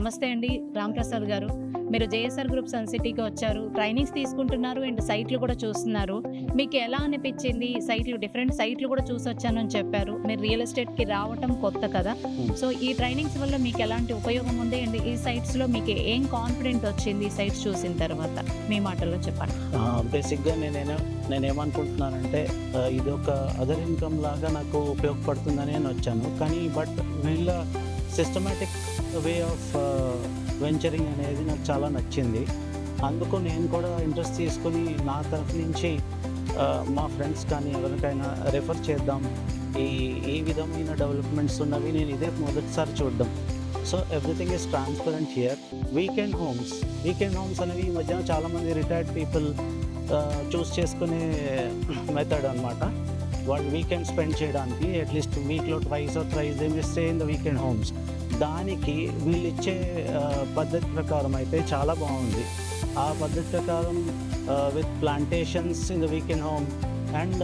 నమస్తే అండి రాంప్రసాద్ గారు. మీరు జేఎస్ఆర్ గ్రూప్ సన్ సిటీకి వచ్చారు. ట్రైనింగ్స్ తీసుకుంటున్నారు అండ్ సైట్లు కూడా చూస్తున్నారు. మీకు ఎలా అనిపించింది? డిఫరెంట్ సైట్లు కూడా చూసొచ్చానని చెప్పారు. మీరు రియల్ ఎస్టేట్‌కి రావటం కొత్త కదా! సో, ఈ ట్రైనింగ్స్ వల్ల మీకు ఎలాంటి ఉపయోగం ఉంది? అండ్ ఈ సైట్స్‌లో మీకు ఏం కాన్ఫిడెంట్ వచ్చింది ఈ సైట్స్ చూసిన తర్వాత? మీ మాటల్లో చెప్పండి. బేసిక్‌గా నేనేమనుకుంటున్నానంటే ఇది ఒక అదర్ ఇన్‌కమ్ లాగా నాకు ఉపయోగపడుతుందని నేను వచ్చాను. కానీ వీళ్ళ సిస్టమాటిక్ వే ఆఫ్ వెంచరింగ్ అనేది నాకు చాలా నచ్చింది. అందుకు నేను కూడా ఇంట్రెస్ట్ తీసుకొని నా తరఫు నుంచి మా ఫ్రెండ్స్ కానీ ఎవరికైనా రెఫర్ చేద్దాం. ఈ విధమైన డెవలప్మెంట్స్ ఉన్నవి నేను ఇదే మొదటిసారి చూడడం. So everything is transparent here. Weekend homes అనేవి ఈ మధ్యన చాలామంది రిటైర్డ్ పీపుల్ చూస్ చేసుకునే మెథడ్ అనమాట. వాళ్ళు వీకెండ్ స్పెండ్ చేయడానికి అట్లీస్ట్ వీక్లో twice or thrice they may stay in the weekend homes. దానికి వీళ్ళు ఇచ్చే పద్ధతి ప్రకారం అయితే చాలా బాగుంది. ఆ పద్ధతి ప్రకారం with plantations in the weekend home and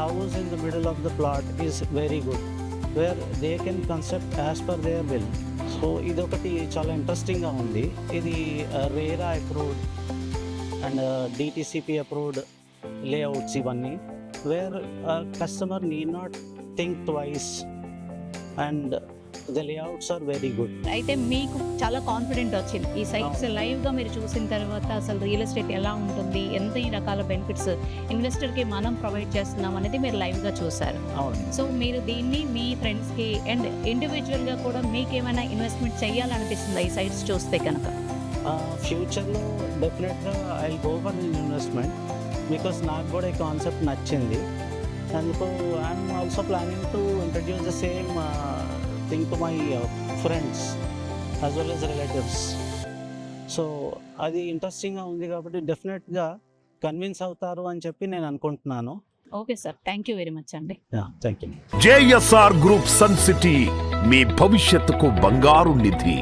house in the middle of the plot is very good where they can construct as per their will. So ఇదొకటి చాలా ఇంట్రెస్టింగ్గా ఉంది. ఇది RERA approved and DTCP approved layouts ఇవన్నీ, where customer need not think twice and the layouts are very good. అయితే మీకు చాలా confident వచ్చింది. ఈ సైట్స్ లైవ్‌గా మీరు చూసిన తర్వాత అసలు రియల్ ఎస్టేట్ ఎలా ఉంటుంది? ఎంత ఈ రకాల బెనిఫిట్స్ ఇన్వెస్టర్‌కి మనం ప్రొవైడ్ చేస్తున్నాం అనేది మీరు లైవ్‌గా చూసారు. అవును. సో మీరు దీన్ని మీ ఫ్రెండ్స్‌కి అండ్ ఇండివిజువల్‌గా కూడా మీకేమైనా ఇన్వెస్ట్మెంట్ చేయాలనిపిస్తుందా ఈ సైట్స్ చూస్తే కనుక? ఫ్యూచర్లో డెఫినెట్గా I go for investment because నాకు కూడా ఈ కాన్సెప్ట్ నచ్చింది. అందుకు I'm also planning to introduce the same thing to my friends as well as relatives. So అది ఇంట్రెస్టింగ్గా ఉంది కాబట్టి డెఫినెట్గా కన్విన్స్ అవుతారు అని చెప్పి నేను అనుకుంటున్నాను. Okay sir, thank you very much అండి. Thank you. JSR Group Sun City మీ భవిష్యత్తుకు బంగారు నిధి.